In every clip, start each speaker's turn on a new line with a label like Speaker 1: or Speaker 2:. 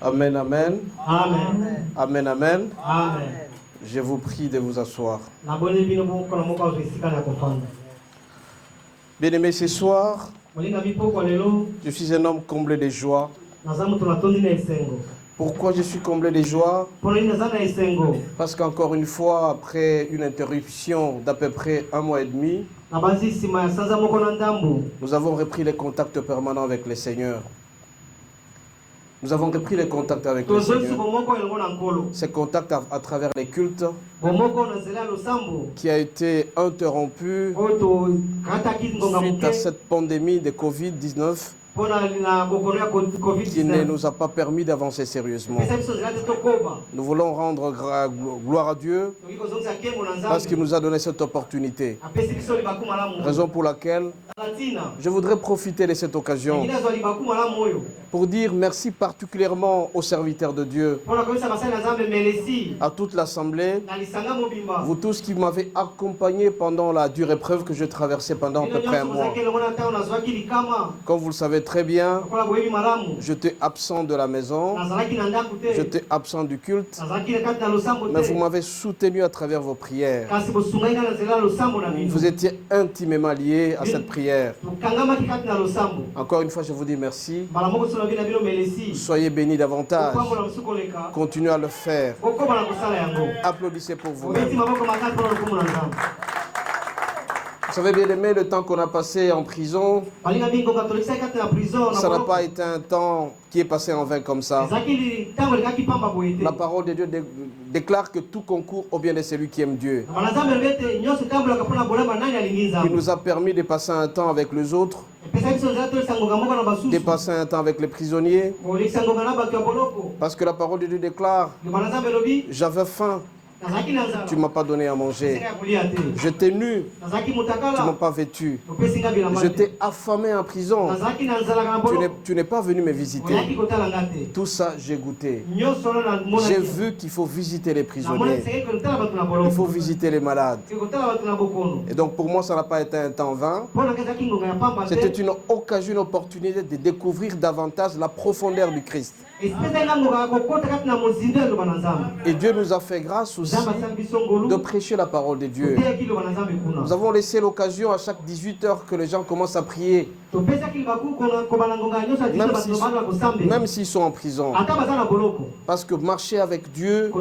Speaker 1: Amen, amen.
Speaker 2: Amen.
Speaker 1: Amen, amen.
Speaker 2: Amen.
Speaker 1: Je vous prie de vous asseoir. Bien-aimés, ce soir, je suis un homme comblé de joie. Pourquoi je suis comblé de joie? Parce qu'encore une fois, après une interruption d'à peu près 1 mois et demi, nous avons repris les contacts permanents avec le Seigneur. Nous avons repris les contacts avec le Seigneur. Ces contacts à travers les cultes qui a été interrompu suite à cette pandémie de Covid-19 qui ne nous a pas permis d'avancer sérieusement. Nous voulons rendre gloire à Dieu parce qu'il nous a donné cette opportunité. Raison pour laquelle je voudrais profiter de cette occasion pour dire merci particulièrement aux serviteurs de Dieu, à toute l'Assemblée, vous tous qui m'avez accompagné pendant la dure épreuve que je traversais pendant à peu près 1 mois. Comme vous le savez très bien, j'étais absent de la maison, j'étais absent du culte, mais vous m'avez soutenu à travers vos prières. Vous étiez intimement liés à cette prière. Encore une fois, je vous dis merci. Soyez bénis davantage. Continuez à le faire. Applaudissez pour vous-même. Vous savez, bien aimé, le temps qu'on a passé en prison, ça n'a pas été un temps qui est passé en vain comme ça. La parole de Dieu déclare que tout concourt au bien de celui qui aime Dieu. Il nous a permis de passer un temps avec les autres, de passer un temps avec les prisonniers, parce que la parole de Dieu déclare, j'avais faim. Tu ne m'as pas donné à manger. J'étais nu. Tu ne m'as pas vêtu. J'étais affamé en prison. Tu n'es pas venu me visiter. Tout ça, j'ai goûté. J'ai vu qu'il faut visiter les prisonniers. Il faut visiter les malades. Et donc pour moi, ça n'a pas été un temps vain. C'était une occasion, une opportunité de découvrir davantage la profondeur du Christ. Et Dieu nous a fait grâce aussi de prêcher la parole de Dieu. Nous avons laissé l'occasion à chaque 18 heures que les gens commencent à prier. Même s'ils sont en prison. Parce que marcher avec Dieu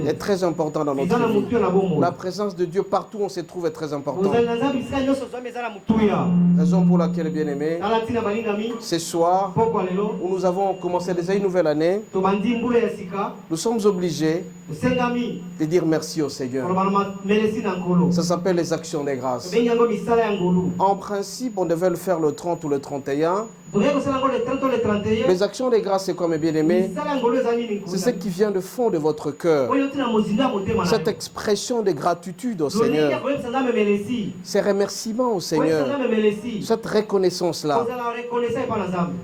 Speaker 1: est très important dans notre vie. La présence de Dieu partout où on se trouve est très importante. Raison pour laquelle, bien aimé, ce soir où nous avons commencé déjà une nouvelle année, nous sommes obligés de dire merci au Seigneur. Ça s'appelle les actions des grâces. En principe, on devait le faire le 30 ou le 31. Les actions des grâces, c'est comme bien aimé, c'est ce qui vient du fond de votre cœur. Cette expression de gratitude au Seigneur, ces remerciements au Seigneur, cette reconnaissance-là.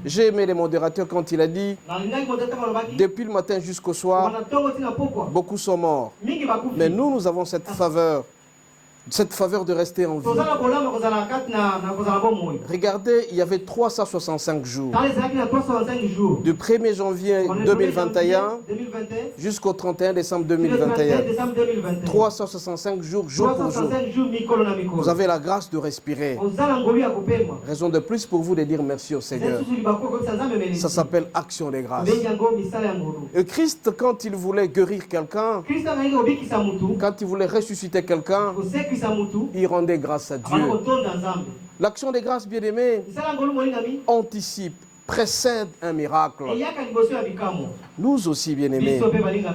Speaker 1: J'ai aimé les modérateurs quand il a dit, depuis le matin jusqu'au soir, beaucoup sont morts. Mais nous avons cette faveur de rester en vie. Regardez, il y avait 365 jours. Du 1er janvier 2021 jusqu'au 31 décembre 2021. 365 jours, jour pour jour. Vous avez la grâce de respirer. Raison de plus pour vous de dire merci au Seigneur. Ça s'appelle action des grâces. Et Christ, quand il voulait guérir quelqu'un, quand il voulait ressusciter quelqu'un, il rendait grâce à Dieu. L'action des grâces, bien aimés, anticipe, précède un miracle. Nous aussi, bien aimés,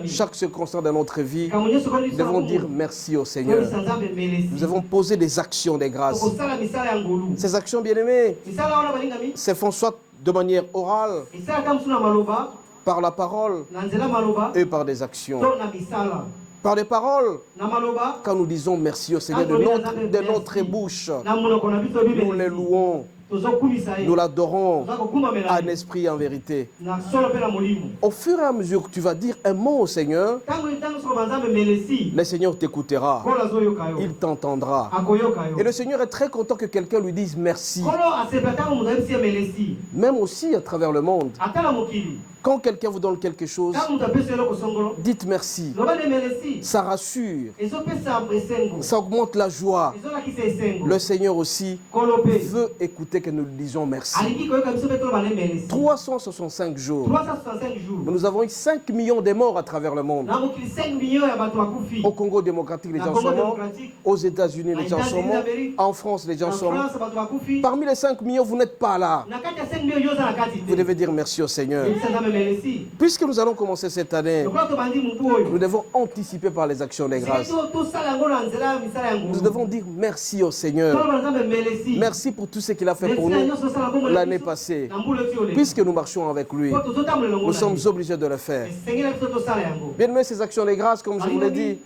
Speaker 1: chaque circonstance de notre vie, nous devons dire merci au Seigneur. Nous devons poser des actions des grâces. Ces actions, bien aimés, se font soit de manière orale, par la parole et par des actions. Par des paroles, quand nous disons merci au Seigneur de notre bouche, nous les louons, nous l'adorons en esprit et en vérité. Au fur et à mesure que tu vas dire un mot au Seigneur, le Seigneur t'écoutera, il t'entendra. Et le Seigneur est très content que quelqu'un lui dise merci. Même aussi à travers le monde. Quand quelqu'un vous donne quelque chose, dites merci. Ça rassure. Ça augmente la joie. Le Seigneur aussi veut écouter que nous disions merci. 365 jours. Nous avons eu 5 millions de morts à travers le monde. Au Congo démocratique, les gens sont morts. Aux États-Unis, les gens sont morts. En France, les gens sont morts. Parmi les 5 millions, vous n'êtes pas là. Vous devez dire merci au Seigneur. Puisque nous allons commencer cette année, nous devons anticiper par les actions des grâces. Nous devons dire merci au Seigneur. Merci pour tout ce qu'il a fait pour nous l'année passée. Puisque nous marchons avec lui, nous sommes obligés de le faire. Bien aimé, ces actions des grâces, comme je vous l'ai dit,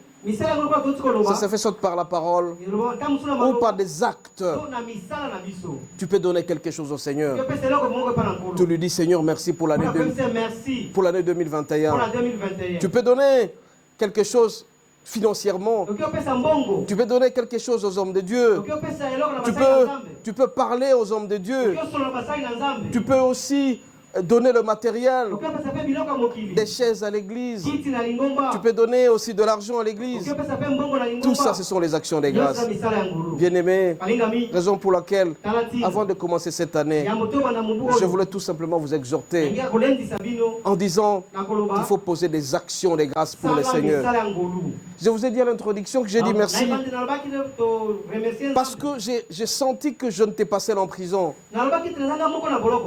Speaker 1: ça se fait soit par la parole ou par des actes. Tu peux donner quelque chose au Seigneur. Tu lui dis, Seigneur, merci pour l'année 2021. Tu peux donner quelque chose financièrement. Tu peux donner quelque chose aux hommes de Dieu. Tu peux parler aux hommes de Dieu. Tu peux aussi donner le matériel, des chaises à l'église. Tu peux donner aussi de l'argent à l'église. Tout ça, ce sont les actions des grâces. Bien-aimés, raison pour laquelle, avant de commencer cette année, je voulais tout simplement vous exhorter en disant qu'il faut poser des actions des grâces pour le Seigneur. Je vous ai dit à l'introduction que j'ai dit merci parce que j'ai senti que je ne t'ai pas seul en prison.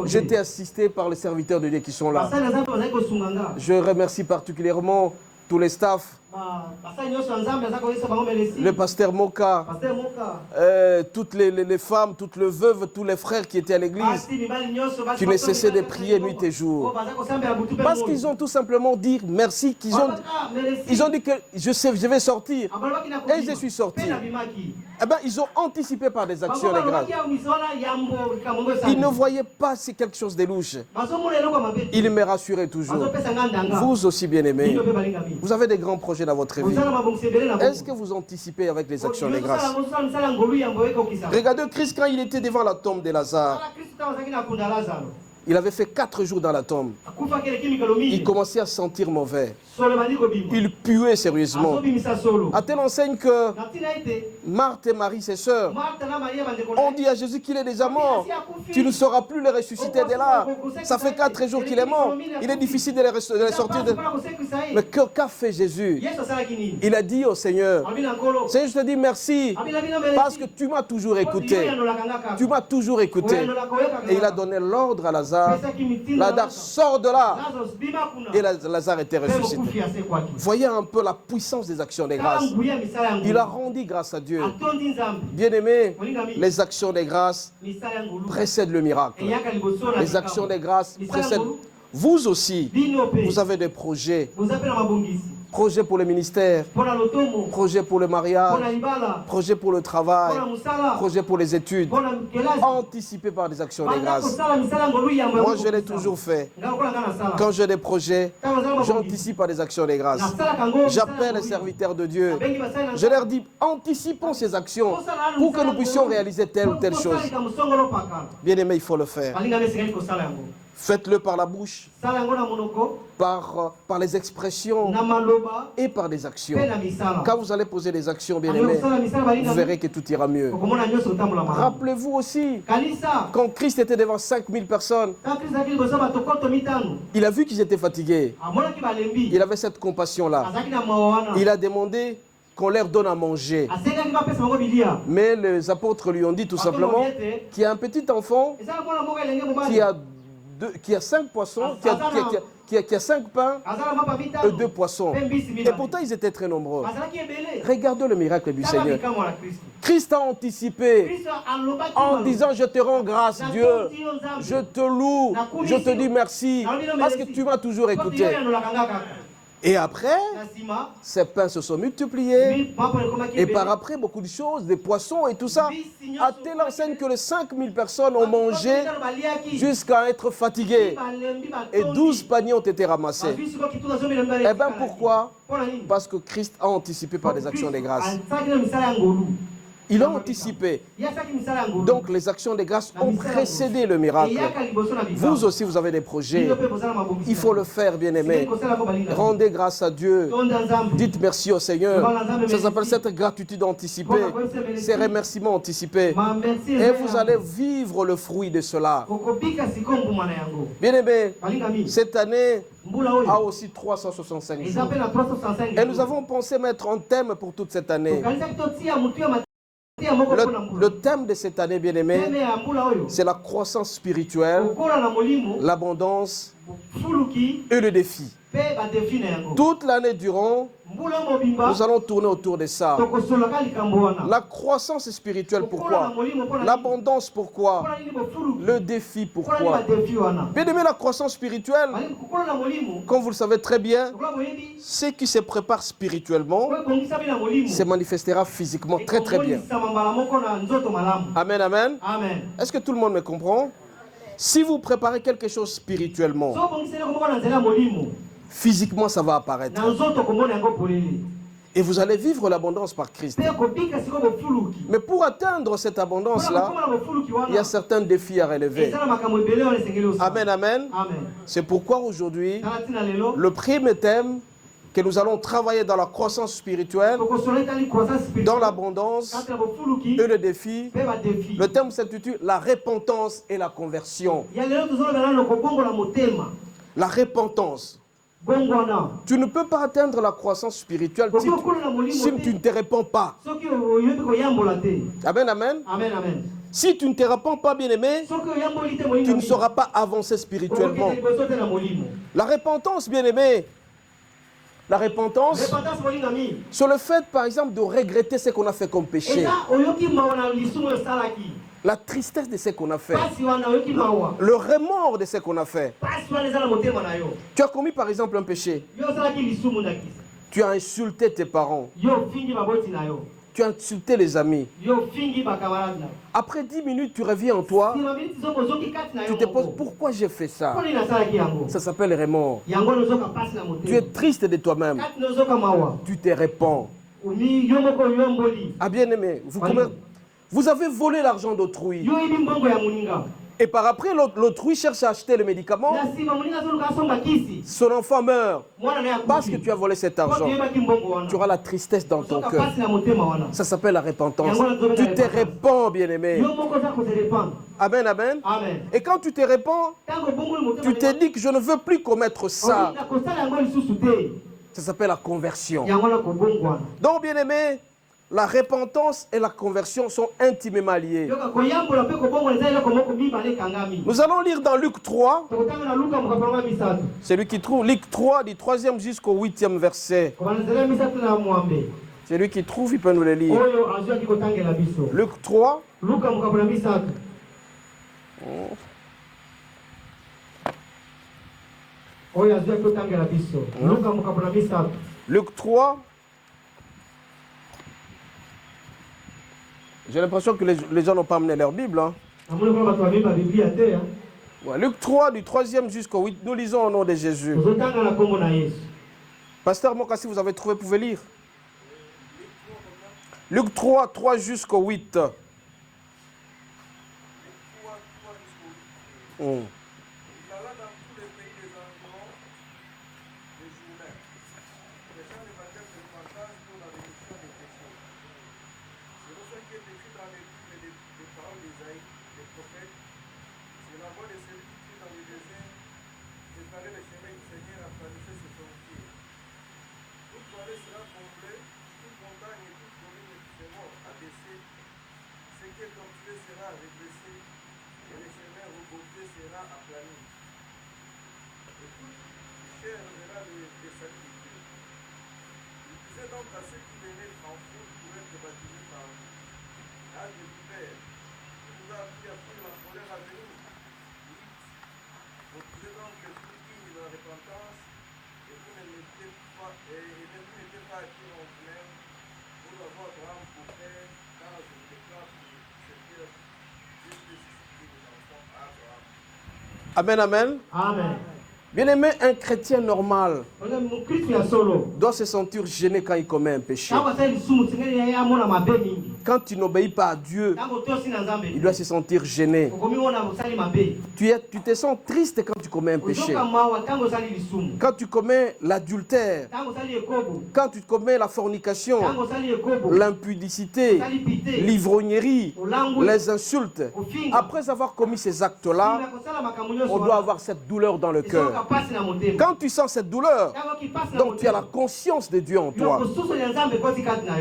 Speaker 1: J'étais assisté par les serviteurs de Dieu qui sont là. Je remercie particulièrement tous les staffs, le pasteur Moka, toutes les femmes, toutes les veuves, tous les frères qui étaient à l'église, qui ne cessaient de prier nuit et jour. Parce qu'ils ont tout simplement dit merci, ils ont dit que je vais sortir. Et je suis sorti. Eh bien, ils ont anticipé par des actions de grâce. Ils ne voyaient pas si quelque chose de louche. Ils me rassuraient toujours. Vous aussi, bien-aimés, vous avez des grands projets dans votre vie. Est-ce que vous anticipez avec les actions de grâce? Regardez Christ quand il était devant la tombe de Lazare. Il avait fait 4 jours dans la tombe. Il commençait à sentir mauvais. Il puait sérieusement. À telle enseigne que Marthe et Marie, ses sœurs, ont dit à Jésus qu'il est déjà mort. Tu ne sauras plus le ressusciter de là. Ça fait 4 jours qu'il est mort. Il est difficile de les sortir. Mais qu'a fait Jésus? Il a dit au Seigneur, Seigneur, je te dis merci parce que tu m'as toujours écouté. Tu m'as toujours écouté. Et il a donné l'ordre à Lazare. Lazare sort de là. Et Lazare était ressuscité. Voyez un peu la puissance des actions des grâces. Il a rendu grâce à Dieu. Bien-aimés, les actions des grâces précèdent le miracle. Les actions des grâces précèdent. Vous aussi, vous avez des projets. Projet pour le ministère, projet pour le mariage, projet pour le travail, projet pour les études, anticipé par des actions de grâce. Moi, je l'ai toujours fait. Quand j'ai des projets, j'anticipe par des actions de grâce. J'appelle les serviteurs de Dieu. Je leur dis, anticipons ces actions pour que nous puissions réaliser telle ou telle chose. Bien aimé, il faut le faire. Faites-le par la bouche, par les expressions et par des actions. Quand vous allez poser des actions, bien aimés, vous verrez que tout ira mieux. Rappelez-vous aussi, quand Christ était devant 5000 personnes, il a vu qu'ils étaient fatigués. Il avait cette compassion-là. Il a demandé qu'on leur donne à manger. Mais les apôtres lui ont dit tout simplement qu'il y a un petit enfant qui a 5 poissons, qui a 5 pains et 2 poissons. Et pourtant, ils étaient très nombreux. Regardez le miracle du Seigneur. Christ a anticipé en disant, je te rends grâce, Dieu. Je te loue. Je te dis merci parce que tu m'as toujours écouté. Et après, ces pains se sont multipliés. Et par après, beaucoup de choses, des poissons et tout ça, à telle enseigne que les 5000 personnes ont mangé jusqu'à être fatiguées. Et 12 paniers ont été ramassés. Eh bien, pourquoi? Parce que Christ a anticipé par des actions de grâce. Il a anticipé. Donc les actions de grâce ont précédé le miracle. Vous aussi, vous avez des projets. Il faut le faire, bien-aimé. Rendez grâce à Dieu. Dites merci au Seigneur. Ça s'appelle cette gratitude anticipée. Ces remerciements anticipés. Et vous allez vivre le fruit de cela. Bien-aimé, cette année a aussi 365 jours. Et nous avons pensé mettre un thème pour toute cette année. Le thème de cette année, bien-aimé, c'est la croissance spirituelle, l'abondance et le défi. Toute l'année durant, nous allons tourner autour de ça. La croissance spirituelle, pourquoi? L'abondance, pourquoi? Le défi, pourquoi? Bien aimé, la croissance spirituelle, comme vous le savez très bien, ce qui se prépare spirituellement se manifestera physiquement très très bien. Amen, amen. Est-ce que tout le monde me comprend? Si vous préparez quelque chose spirituellement, physiquement, ça va apparaître. Et vous allez vivre l'abondance par Christ. Mais pour atteindre cette abondance-là, il y a certains défis à relever. Amen, amen. C'est pourquoi aujourd'hui, le premier thème que nous allons travailler dans la croissance spirituelle, dans l'abondance et le défi, le thème s'intitule « La repentance et la conversion ». La repentance. Tu ne peux pas atteindre la croissance spirituelle si tu ne te répands pas. Amen, amen. Si tu ne te répands pas, bien-aimé, tu ne sauras pas avancer spirituellement. La repentance, bien-aimé, la repentance, sur le fait, par exemple, de regretter ce qu'on a fait comme péché. La tristesse de ce qu'on a fait. Le remords de ce qu'on a fait. Tu as commis par exemple un péché. Tu as insulté tes parents. Tu as insulté les amis. Après 10 minutes, tu reviens en toi. Tu te poses pourquoi j'ai fait ça. Ça s'appelle remords. Tu es triste de toi-même. Tu te répands. Ah bien aimé, vous avez volé l'argent d'autrui. Et par après, l'autrui cherche à acheter le médicament. Son enfant meurt. Parce que tu as volé cet argent. Tu auras la tristesse dans ton cœur. Ça s'appelle la repentance. Tu te répands, bien-aimé. Amen, amen. Et quand tu te répands, tu te dis que je ne veux plus commettre ça. Ça s'appelle la conversion. Donc, bien-aimé, la repentance et la conversion sont intimement liées. Nous allons lire dans Luc 3. Celui qui trouve Luc 3 du 3e jusqu'au 8e verset. Celui qui trouve, il peut nous le lire. Luc 3. Luc 3. J'ai l'impression que les gens n'ont pas amené leur Bible. Hein. Ouais, Luc 3, du 3e jusqu'au 8, nous lisons au nom de Jésus. Pasteur Mokassi, vous avez trouvé, vous pouvez lire. Luc 3, 3 jusqu'au 8. Amen, amen.
Speaker 2: Amen.
Speaker 1: Bien-aimé, un chrétien normal doit se sentir gêné quand il commet un péché. Quand tu n'obéis pas à Dieu, il doit se sentir gêné. Tu te sens triste quand tu commets un péché. Quand tu commets l'adultère, quand tu commets la fornication, l'impudicité, l'ivrognerie, les insultes, après avoir commis ces actes-là, on doit avoir cette douleur dans le cœur. Quand tu sens cette douleur, donc tu as la conscience de Dieu en toi.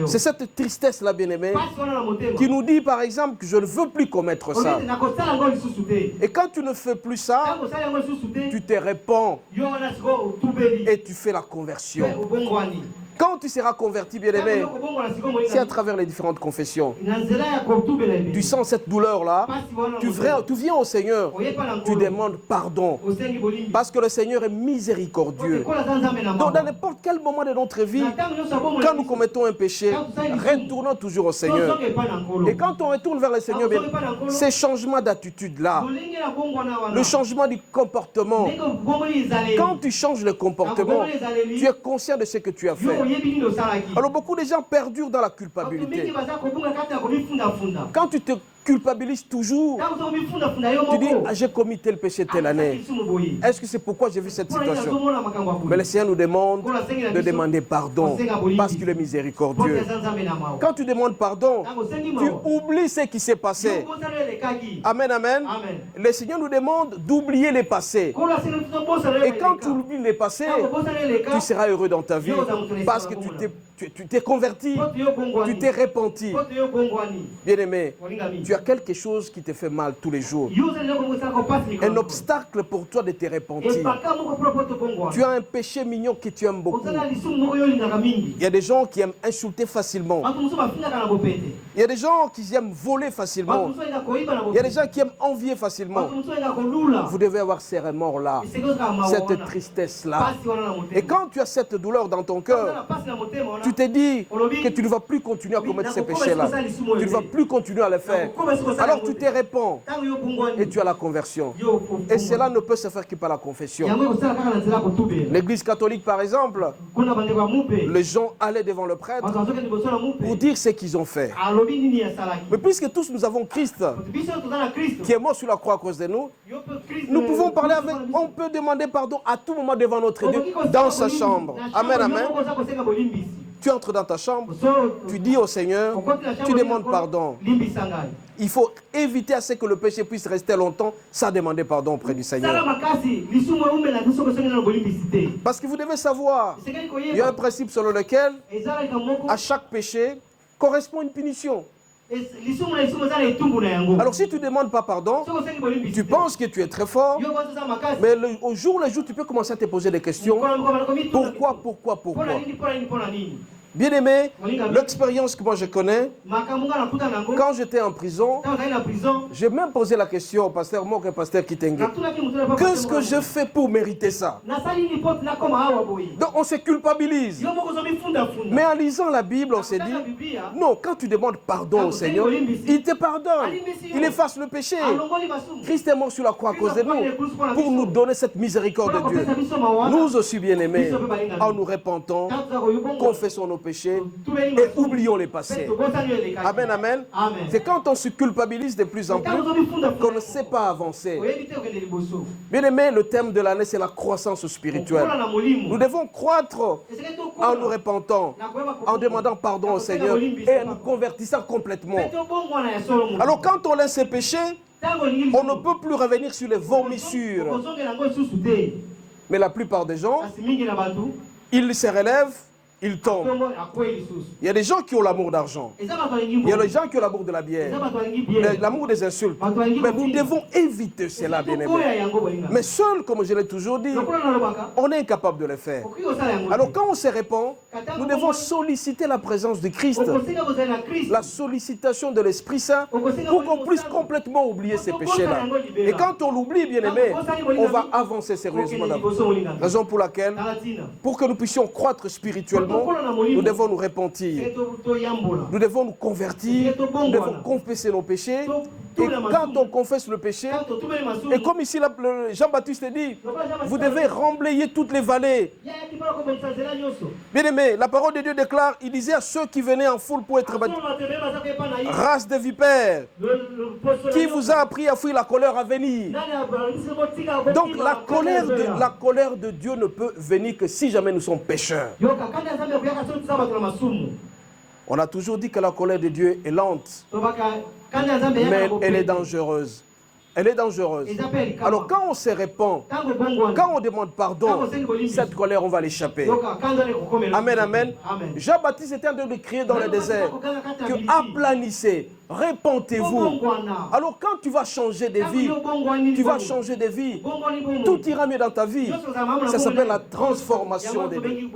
Speaker 1: C'est cette tristesse-là, bien-aimé, qui nous dit par exemple que je ne veux plus commettre ça. Et quand tu ne fais plus ça, tu te répands et tu fais la conversion. Quand tu seras converti, bien-aimé, c'est à travers les différentes confessions. Tu sens cette douleur-là, tu viens au Seigneur, tu demandes pardon. Parce que le Seigneur est miséricordieux. Donc, dans n'importe quel moment de notre vie, quand nous commettons un péché, retournons toujours au Seigneur. Et quand on retourne vers le Seigneur, bien, ces changements d'attitude-là, le changement du comportement, quand tu changes le comportement, tu es conscient de ce que tu as fait. Alors beaucoup de gens perdurent dans la culpabilité. Quand tu te culpabilises toujours, tu dis ah, j'ai commis tel péché telle année. Est-ce que c'est pourquoi j'ai vu cette situation? Mais le Seigneur nous demande de demander pardon parce qu'il est miséricordieux. Quand tu demandes pardon, tu oublies ce qui s'est passé. Amen, amen. Le Seigneur nous demande d'oublier les passés. Et quand tu oublies les passés, tu seras heureux dans ta vie parce que tu t'es converti, tu t'es repenti. Bien-aimé, tu as quelque chose qui te fait mal tous les jours. Un obstacle pour toi de te repentir. Tu as un péché mignon que tu aimes beaucoup. Il y a des gens qui aiment insulter facilement. Il y a des gens qui aiment voler facilement. Il y a des gens qui aiment envier facilement. Vous devez avoir ces remords-là, cette tristesse-là. Et quand tu as cette douleur dans ton cœur, tu te dis que tu ne vas plus continuer à commettre ces péchés-là. Tu ne vas plus continuer à les faire. Alors tu te répands et tu as la conversion. Et cela ne peut se faire que par la confession. L'église catholique, par exemple, les gens allaient devant le prêtre pour dire ce qu'ils ont fait. Mais puisque tous nous avons Christ qui est mort sur la croix à cause de nous, nous pouvons parler avec, on peut demander pardon à tout moment devant notre Dieu, dans sa chambre. Amen, amen. Tu entres dans ta chambre, tu dis au Seigneur, tu demandes pardon. Il faut éviter à ce que le péché puisse rester longtemps sans demander pardon auprès du Seigneur. Parce que vous devez savoir, il y a un principe selon lequel à chaque péché correspond une punition. Alors si tu ne demandes pas pardon, tu penses que tu es très fort, mais au jour le jour, tu peux commencer à te poser des questions. Pourquoi? Bien-aimé, l'expérience que moi je connais, quand j'étais en prison, j'ai même posé la question au pasteur Mok et au pasteur Kitenge. Qu'est-ce que je fais pour mériter ça? Donc on se culpabilise. Mais en lisant la Bible, on s'est dit, non, quand tu demandes pardon au Seigneur, il te pardonne. Il efface le péché. Christ est mort sur la croix à cause de nous pour nous donner cette miséricorde de Dieu. Nous aussi, bien-aimés, en nous repentant, confessons nos péchés et oublions les passés. Amen, amen. C'est quand on se culpabilise de plus en plus qu'on ne sait pas avancer. Bien aimé, le thème de l'année, c'est la croissance spirituelle. Nous devons croître en nous repentant, en demandant pardon au Seigneur et en nous convertissant complètement. Alors quand on laisse ses péchés, on ne peut plus revenir sur les vomissures. Mais la plupart des gens, ils se relèvent, ils tombent. Il y a des gens qui ont l'amour d'argent. Il y a des gens qui ont l'amour de la bière. L'amour des insultes. Mais nous devons éviter cela, bien-aimés. Mais seul, comme je l'ai toujours dit, on est incapable de le faire. Alors quand on se répand, nous devons solliciter la présence de Christ. La sollicitation de l'Esprit Saint pour qu'on puisse complètement oublier ces péchés-là. Et quand on l'oublie, bien-aimés, on va avancer sérieusement. Raison pour laquelle, pour que nous puissions croître spirituellement, nous devons nous repentir. Nous devons nous convertir. Nous devons confesser nos péchés Et quand on confesse le péché, et comme ici Jean-Baptiste dit, vous devez remblayer toutes les vallées. Bien aimé, la parole de Dieu déclare, il disait à ceux qui venaient en foule pour être baptisés, race de vipères, qui vous a appris à fuir la colère à venir. Donc la colère de Dieu ne peut venir que si jamais nous sommes pécheurs. On a toujours dit que la colère de Dieu est lente, mais elle est dangereuse. Elle est dangereuse. Alors quand on se répand, quand on demande pardon, cette colère, on va l'échapper. Amen, amen. Jean-Baptiste était en train de crier dans le désert que aplanissez, répentez-vous. Alors quand tu vas changer de vie, tout ira mieux dans ta vie. Ça s'appelle la transformation des vies.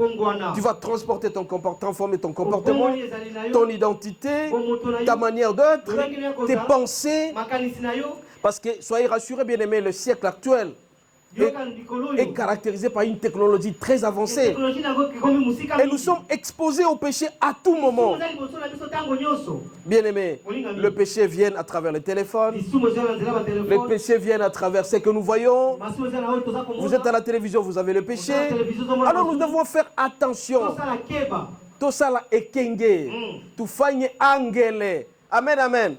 Speaker 1: Tu vas transporter ton comportement, transformer ton comportement, ton identité, ta manière d'être, tes pensées. Parce que, soyez rassurés, bien-aimés, le siècle actuel est caractérisé par une technologie très avancée. Et nous sommes exposés au péché à tout moment. Bien-aimés, le péché vient à travers le téléphone. Le péché vient à travers ce que nous voyons. Vous êtes à la télévision, vous avez le péché. Alors nous devons faire attention. Tosala ekenge, tufanye angele. Amen, amen.